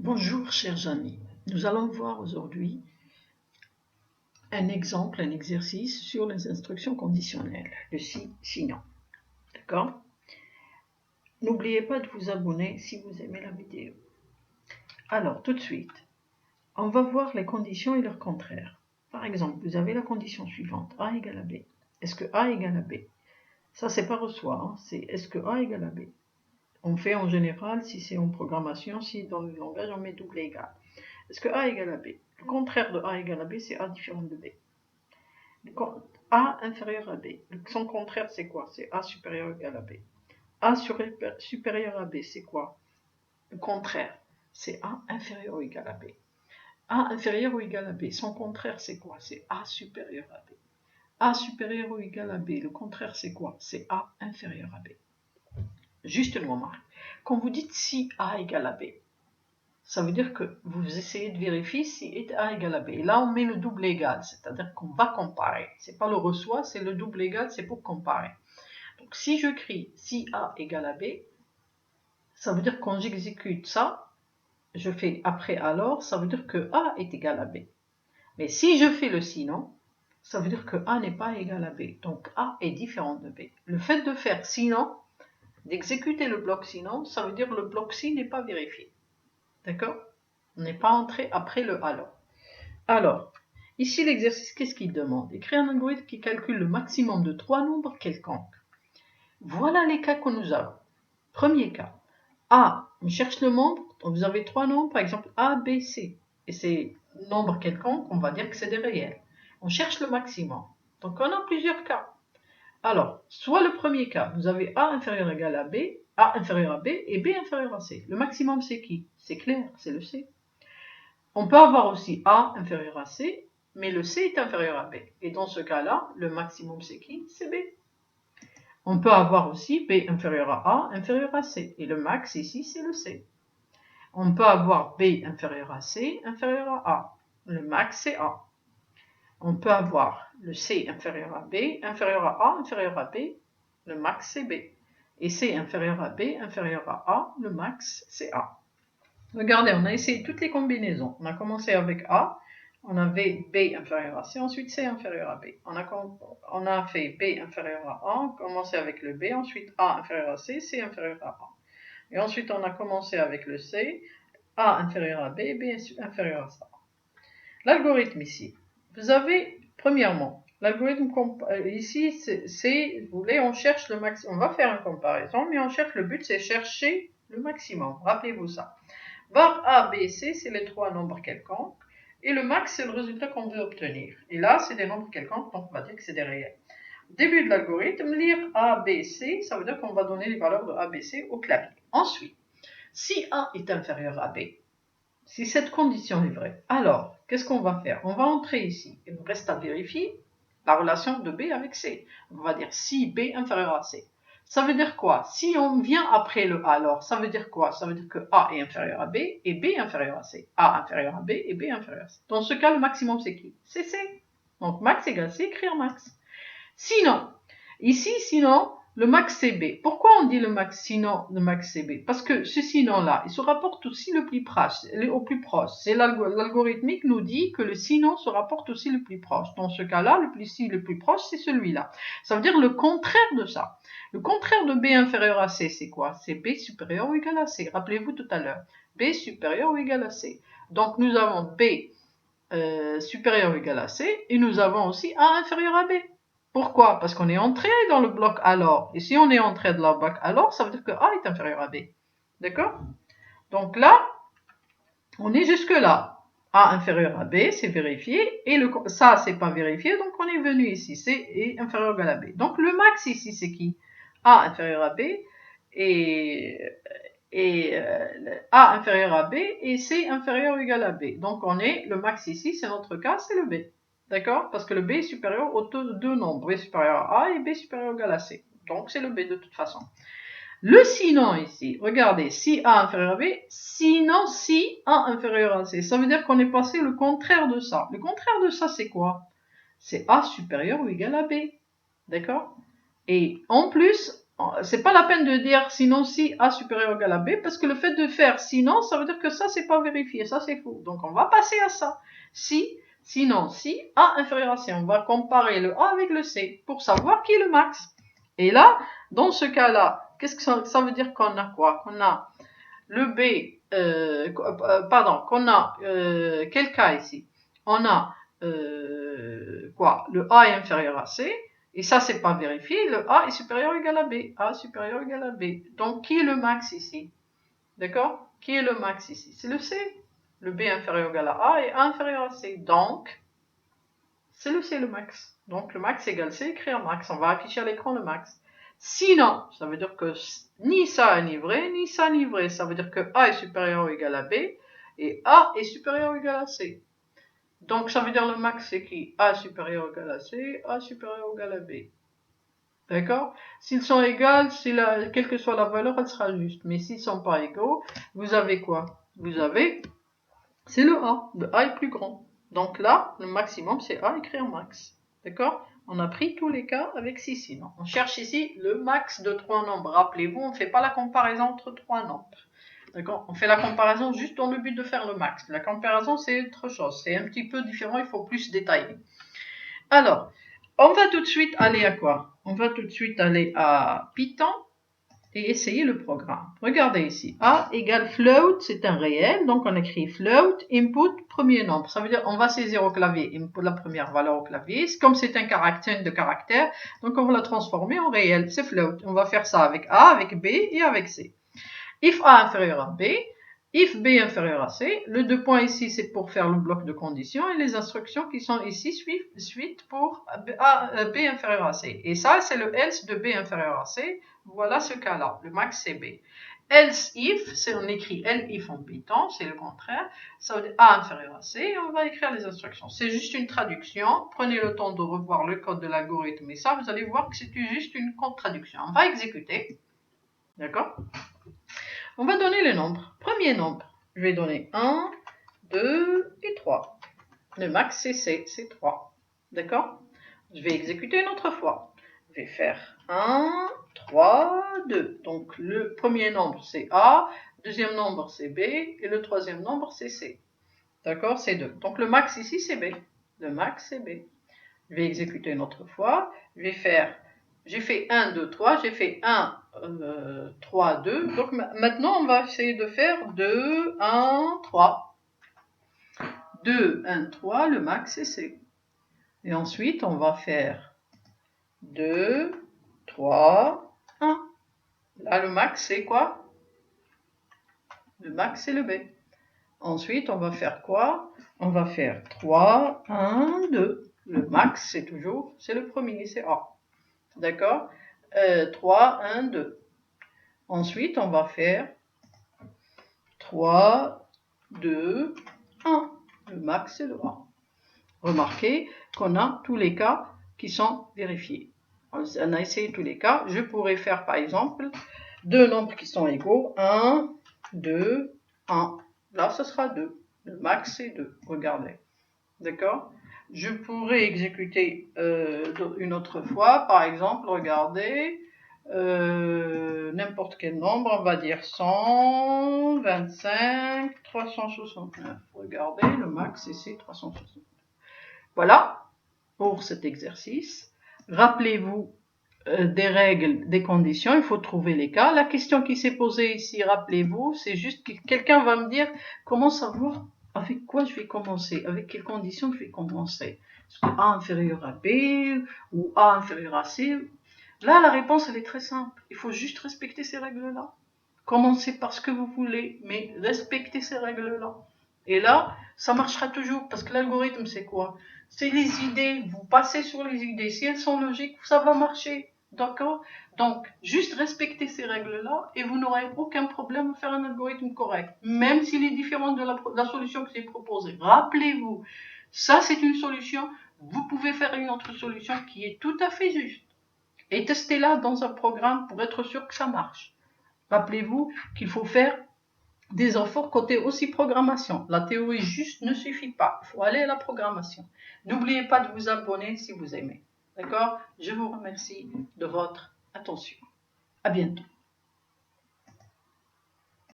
Bonjour chers amis, nous allons voir aujourd'hui un exemple, un exercice sur les instructions conditionnelles, le si, sinon. D'accord? N'oubliez pas de vous abonner si vous aimez la vidéo. Alors tout de suite, on va voir les conditions et leurs contraires. Par exemple, vous avez la condition suivante, A égale à B. Est-ce que A égale à B? Ça c'est pas reçoit, hein, c'est est-ce que A égale à B? On fait en général, si c'est en programmation, si dans le langage on met double égal. Est-ce que A égale à B? Le contraire de A égale à B, c'est A différent de B. A inférieur à B. Son contraire, c'est quoi? C'est A supérieur ou égal à B. A supérieur à B, c'est quoi? Le contraire, c'est A inférieur ou égal à B. A inférieur ou égal à B, son contraire, c'est quoi? C'est A supérieur à B. A supérieur ou égal à B, le contraire, c'est quoi? C'est A inférieur à B. Juste une remarque. Quand vous dites si A égale à B, ça veut dire que vous essayez de vérifier si A égale à B. Et là, on met le double égal, c'est-à-dire qu'on va comparer. C'est pas le reçoit, c'est le double égal, c'est pour comparer. Donc, si je crie si A égale à B, ça veut dire que quand j'exécute ça, je fais après alors, ça veut dire que A est égal à B. Mais si je fais le sinon, ça veut dire que A n'est pas égal à B. Donc, A est différent de B. Le fait de faire sinon, d'exécuter le bloc sinon, ça veut dire que le bloc si n'est pas vérifié. D'accord? On n'est pas entré après le alors. Alors, ici l'exercice, qu'est-ce qu'il demande? Écrire un algorithme qui calcule le maximum de 3 nombres quelconques. Voilà les cas que nous avons. Premier cas, A, on cherche le nombre, vous avez 3 nombres, par exemple A, B, C. Et ces nombres quelconques, on va dire que c'est des réels. On cherche le maximum. Donc on a plusieurs cas. Alors, soit le premier cas, vous avez A inférieur ou égal à B, A inférieur à B et B inférieur à C. Le maximum c'est qui? C'est clair, c'est le C. On peut avoir aussi A inférieur à C, mais le C est inférieur à B. Et dans ce cas-là, le maximum c'est qui? C'est B. On peut avoir aussi B inférieur à A inférieur à C. Et le max ici, c'est le C. On peut avoir B inférieur à C inférieur à A. Le max, c'est A. On peut avoir le C inférieur à B inférieur à A inférieur à B. Le max, c'est B. Et C inférieur à B inférieur à A. Le max, c'est A. Regardez, on a essayé toutes les combinaisons. On a commencé avec A, on avait B inférieur à C, ensuite C inférieur à B. On a fait B inférieur à A, on a commencé avec le B, ensuite A inférieur à C, C inférieur à A. Et ensuite, on a commencé avec le C, A inférieur à B, B inférieur à ça. L'algorithme ici, vous avez, premièrement, l'algorithme ici, c'est, vous voulez, on cherche le maximum. On va faire une comparaison, mais on cherche, le but, c'est chercher le maximum. Rappelez-vous ça. Var A, B, C, c'est les 3 nombres quelconques. Et le max, c'est le résultat qu'on veut obtenir. Et là, c'est des nombres quelconques, donc on va dire que c'est des réels. Début de l'algorithme, lire A, B, C, ça veut dire qu'on va donner les valeurs de A, B, C au clavier. Ensuite, si A est inférieur à B, si cette condition est vraie, alors, qu'est-ce qu'on va faire? On va entrer ici. Il nous reste à vérifier la relation de B avec C. On va dire si B inférieur à C. Ça veut dire quoi? Si on vient après le alors, ça veut dire quoi? Ça veut dire que A est inférieur à B et B inférieur à C. A inférieur à B et B inférieur à C. Dans ce cas, le maximum, c'est qui? C'est C. Donc, max égale C, écrire max. Sinon, ici, sinon, le max c'est B. Pourquoi on dit le max sinon, le max c'est B? Parce que ce sinon-là, il se rapporte aussi au plus proche. C'est l'algorithmique nous dit que le sinon se rapporte aussi le plus proche. Dans ce cas-là, le plus proche, c'est celui-là. Ça veut dire le contraire de ça. Le contraire de B inférieur à C, c'est quoi? C'est B supérieur ou égal à C. Rappelez-vous tout à l'heure. B supérieur ou égal à C. Donc, nous avons B supérieur ou égal à C et nous avons aussi A inférieur à B. Pourquoi? Parce qu'on est entré dans le bloc alors. Et si on est entré dans le bloc alors, ça veut dire que A est inférieur à B. D'accord? Donc là, on est jusque là. A inférieur à B, c'est vérifié. Et ça, c'est pas vérifié. Donc on est venu ici. C est inférieur ou égal à B. Donc le max ici, c'est qui? A inférieur à B et A inférieur à B et C inférieur ou égal à B. Donc on est, le max ici, c'est notre cas, c'est le B. D'accord? Parce que le B est supérieur aux deux nombres, B supérieur à A et B supérieur ou égal à C. Donc c'est le B de toute façon. Le sinon ici, regardez, si A inférieur à B, sinon si A inférieur à C. Ça veut dire qu'on est passé le contraire de ça. Le contraire de ça, c'est quoi? C'est A supérieur ou égal à B. D'accord? Et en plus, c'est pas la peine de dire sinon si A supérieur ou égal à B, parce que le fait de faire sinon, ça veut dire que ça, c'est pas vérifié, ça, c'est faux. Donc, on va passer à ça. Sinon, si A inférieur à C, on va comparer le A avec le C pour savoir qui est le max. Et là, dans ce cas-là, qu'est-ce que ça veut dire qu'on a quoi? Qu'on a le B, qu'on a, quel cas ici? On a, quoi? Le A est inférieur à C, et ça, c'est pas vérifié, le A est supérieur ou égal à B. A supérieur ou égal à B. Donc, qui est le max ici? D'accord? Qui est le max ici? C'est le C. Le B inférieur ou égal à A et A inférieur à C. Donc, c'est le C le max. Donc, le max égale C, écrire max. On va afficher à l'écran le max. Sinon, ça veut dire que ni ça ni vrai, ni ça ni vrai. Ça veut dire que A est supérieur ou égal à B et A est supérieur ou égal à C. Donc, ça veut dire le max, c'est qui? A supérieur ou égal à C, A supérieur ou égal à B. D'accord? S'ils sont égaux, quelle que soit la valeur, elle sera juste. Mais s'ils ne sont pas égaux, vous avez quoi? Vous avez, c'est le A. Le A est plus grand. Donc là, le maximum, c'est A, écrire max. D'accord? On a pris tous les cas avec ceci. On cherche ici le max de trois nombres. Rappelez-vous, on ne fait pas la comparaison entre trois nombres. D'accord? On fait la comparaison juste dans le but de faire le max. La comparaison, c'est autre chose. C'est un petit peu différent, il faut plus détailler. Alors, on va tout de suite aller à quoi? On va tout de suite aller à Python et essayer le programme. Regardez ici. A égale float, c'est un réel. Donc, on écrit float, input, premier nombre. Ça veut dire on va saisir au clavier input, la première valeur au clavier. Comme c'est un caractère de caractère, donc on va la transformer en réel. C'est float. On va faire ça avec A, avec B et avec C. If A inférieur à B, if B inférieur à C, le deux points ici c'est pour faire le bloc de conditions et les instructions qui sont ici suite pour B inférieur à C. Et ça c'est le else de B inférieur à C, voilà ce cas-là, le max c'est B. Else if, c'est on écrit L if en Python, c'est le contraire, ça veut dire A inférieur à C, et on va écrire les instructions. C'est juste une traduction, prenez le temps de revoir le code de l'algorithme et ça, vous allez voir que c'est juste une traduction. On va exécuter, d'accord? On va donner les nombres. Premier nombre, je vais donner 1, 2 et 3. Le max c'est C, c'est 3. D'accord? Je vais exécuter une autre fois. Je vais faire 1, 3, 2. Donc le premier nombre c'est A, le deuxième nombre c'est B et le troisième nombre c'est C. D'accord? C'est 2. Donc le max ici c'est B. Le max c'est B. Je vais exécuter une autre fois. J'ai fait 1, 2, 3. J'ai fait 1, 3, 2. Donc maintenant, on va essayer de faire 2, 1, 3. 2, 1, 3. Le max, c'est C. Et ensuite, on va faire 2, 3, 1. Là, le max, c'est quoi? Le max, c'est le B. Ensuite, on va faire quoi? On va faire 3, 1, 2. Le max, c'est le premier, c'est A. D'accord? 3, 1, 2. Ensuite, on va faire 3, 2, 1. Le max, c'est le 1. Remarquez qu'on a tous les cas qui sont vérifiés. On a essayé tous les cas. Je pourrais faire, par exemple, deux nombres qui sont égaux. 1, 2, 1. Là, ce sera 2. Le max, c'est 2. Regardez. D'accord? Je pourrais exécuter une autre fois, par exemple, regardez, n'importe quel nombre, on va dire 125, 369. Regardez, le max c'est 369. Voilà pour cet exercice. Rappelez-vous des règles, des conditions, il faut trouver les cas. La question qui s'est posée ici, rappelez-vous, c'est juste que quelqu'un va me dire comment savoir avec quoi je vais commencer, avec quelles conditions je vais commencer. Est-ce que A inférieur à B ou A inférieur à C? Là, la réponse, elle est très simple. Il faut juste respecter ces règles-là. Commencez par ce que vous voulez, mais respectez ces règles-là. Et là, ça marchera toujours, parce que l'algorithme, c'est quoi? C'est les idées. Vous passez sur les idées. Si elles sont logiques, ça va marcher. D'accord? Donc, juste respectez ces règles-là et vous n'aurez aucun problème à faire un algorithme correct, même s'il est différent de la solution que j'ai proposée. Rappelez-vous, ça c'est une solution. Vous pouvez faire une autre solution qui est tout à fait juste. Et testez-la dans un programme pour être sûr que ça marche. Rappelez-vous qu'il faut faire des efforts côté aussi programmation. La théorie juste ne suffit pas. Il faut aller à la programmation. N'oubliez pas de vous abonner si vous aimez. D'accord? Je vous remercie de votre attention. À bientôt.